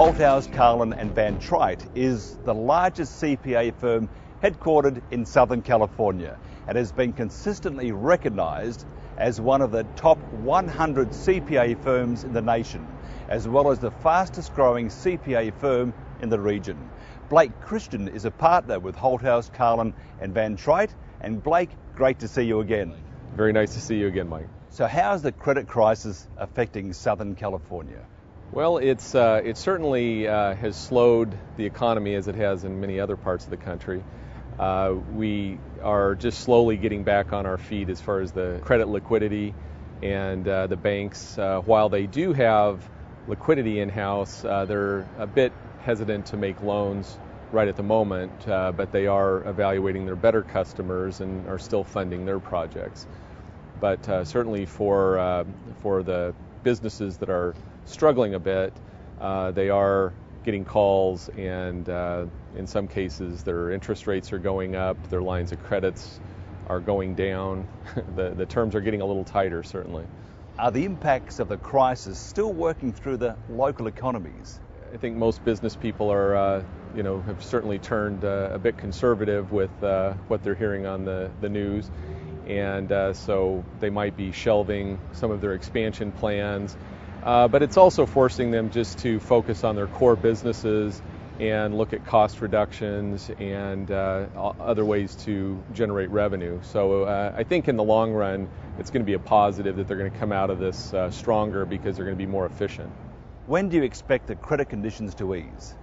Holthaus, Carlin and Van Trite is the largest CPA firm headquartered in Southern California and has been consistently recognised as one of the top 100 CPA firms in the nation, as well as the fastest growing CPA firm in the region. Blake Christian is a partner with Holthaus, Carlin and Van Trite. And Blake, great to see you again. Very nice to see you again, Mike. So how's the credit crisis affecting Southern California? Well, it certainly has slowed the economy as it has in many other parts of the country. We are just slowly getting back on our feet as far as the credit liquidity, and the banks, while they do have liquidity in-house, they're a bit hesitant to make loans right at the moment, but they are evaluating their better customers and are still funding their projects. But certainly for the businesses that are struggling a bit, they are getting calls, and in some cases their interest rates are going up, their lines of credits are going down. The terms are getting a little tighter, certainly. Are the impacts of the crisis still working through the local economies? I think most business people are, have certainly turned a bit conservative with what they're hearing on the news, and so they might be shelving some of their expansion plans. But it's also forcing them just to focus on their core businesses and look at cost reductions and other ways to generate revenue. So I think in the long run, it's going to be a positive that they're going to come out of this stronger because they're going to be more efficient. When do you expect the credit conditions to ease?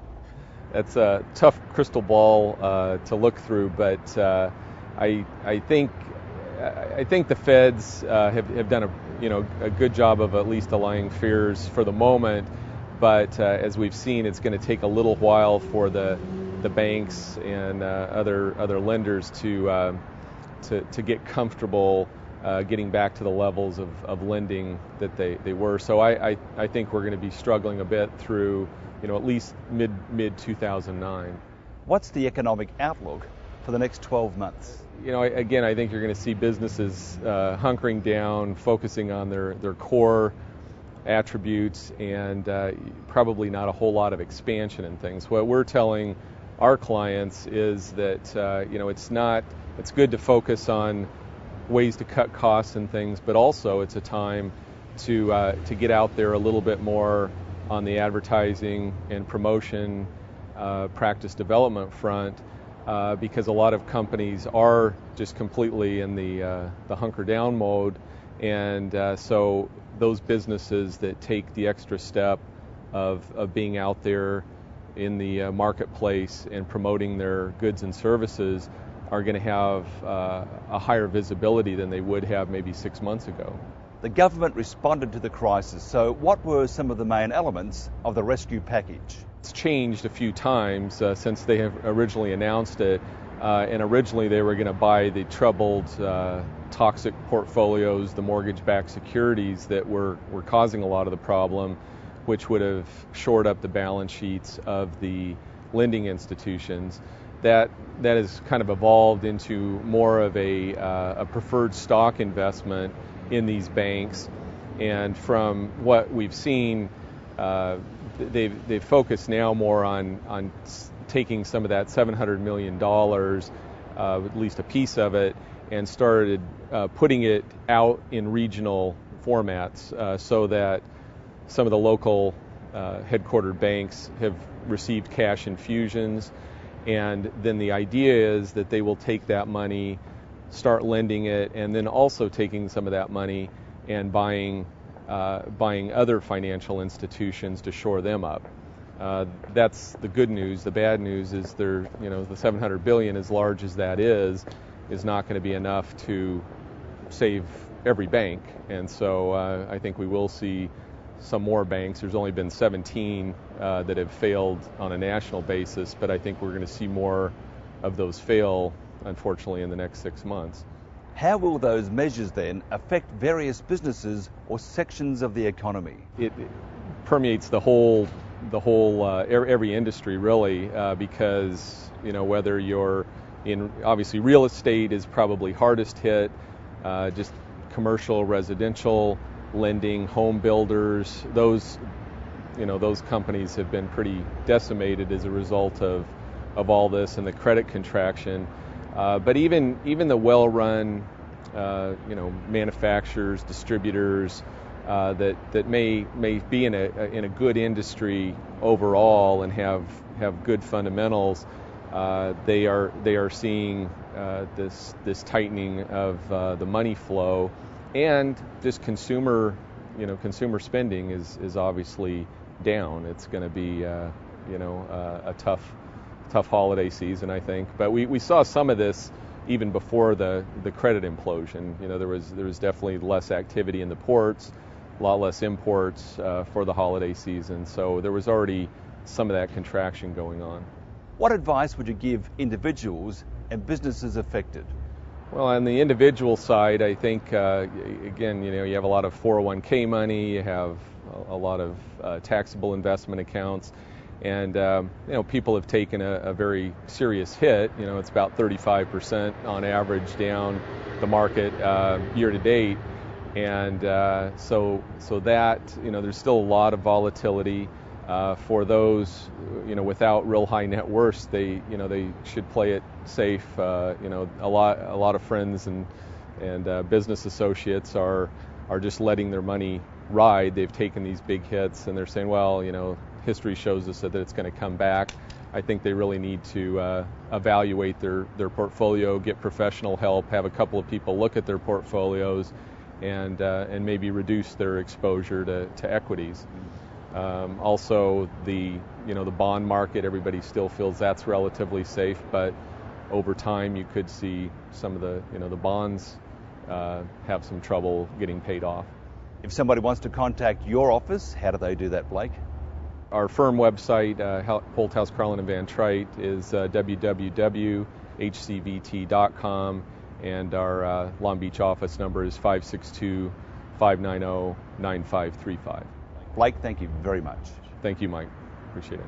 That's a tough crystal ball to look through, but I think the Feds have done a good job of at least allaying fears for the moment, but as we've seen, it's going to take a little while for the banks and other lenders to get comfortable getting back to the levels of lending that they were. So I think we're going to be struggling a bit through at least mid 2009. What's the economic outlook for the next 12 months? Again, I think you're going to see businesses hunkering down, focusing on their core attributes, and probably not a whole lot of expansion and things. What we're telling our clients is that it's good to focus on ways to cut costs and things, but also it's a time to get out there a little bit more on the advertising and promotion, practice development front. Because a lot of companies are just completely in the hunker down mode, and so those businesses that take the extra step of being out there in the marketplace and promoting their goods and services are going to have a higher visibility than they would have maybe 6 months ago. The government responded to the crisis, so what were some of the main elements of the rescue package? It's changed a few times since they have originally announced it, and originally they were going to buy the troubled, toxic portfolios, the mortgage-backed securities that were causing a lot of the problem, which would have shored up the balance sheets of the lending institutions. That has kind of evolved into more of a preferred stock investment in these banks, and from what we've seen, they've focused now more on taking some of that $700 million, at least a piece of it, and started putting it out in regional formats so that some of the local headquartered banks have received cash infusions, and then the idea is that they will take that money, start lending it, and then also taking some of that money and buying other financial institutions to shore them up. That's the good news. The bad news is the $700 billion, as large as that is not going to be enough to save every bank. And so I think we will see some more banks. There's only been 17 that have failed on a national basis, but I think we're going to see more of those fail, unfortunately, in the next 6 months. How will those measures then affect various businesses or sections of the economy? It permeates the whole every industry really, because whether you're in, obviously real estate is probably hardest hit, just commercial, residential lending, home builders, those those companies have been pretty decimated as a result of all this and the credit contraction. But even the well-run manufacturers, distributors that may be in a good industry overall and have good fundamentals, they are seeing this tightening of the money flow, and just consumer spending is obviously down. It's going to be a tough holiday season, I think. But we saw some of this even before the credit implosion. There was definitely less activity in the ports, a lot less imports for the holiday season. So there was already some of that contraction going on. What advice would you give individuals and businesses affected? Well, on the individual side, I think, again, you have a lot of 401k money, you have a lot of taxable investment accounts, and people have taken a very serious hit. It's about 35% on average down the market year to date, and so that there's still a lot of volatility. For those without real high net worths, they should play it safe. A lot of friends and business associates are just letting their money ride. They've taken these big hits and they're saying, well, history shows us that it's going to come back. I think they really need to evaluate their portfolio, get professional help, have a couple of people look at their portfolios, and maybe reduce their exposure to equities. Also, the bond market, everybody still feels that's relatively safe, but over time you could see some of the bonds have some trouble getting paid off. If somebody wants to contact your office, how do they do that, Blake? Our firm website, Holthaus Carlin & Van Trite, is www.hcvt.com, and our Long Beach office number is 562-590-9535. Blake, thank you very much. Thank you, Mike. Appreciate it.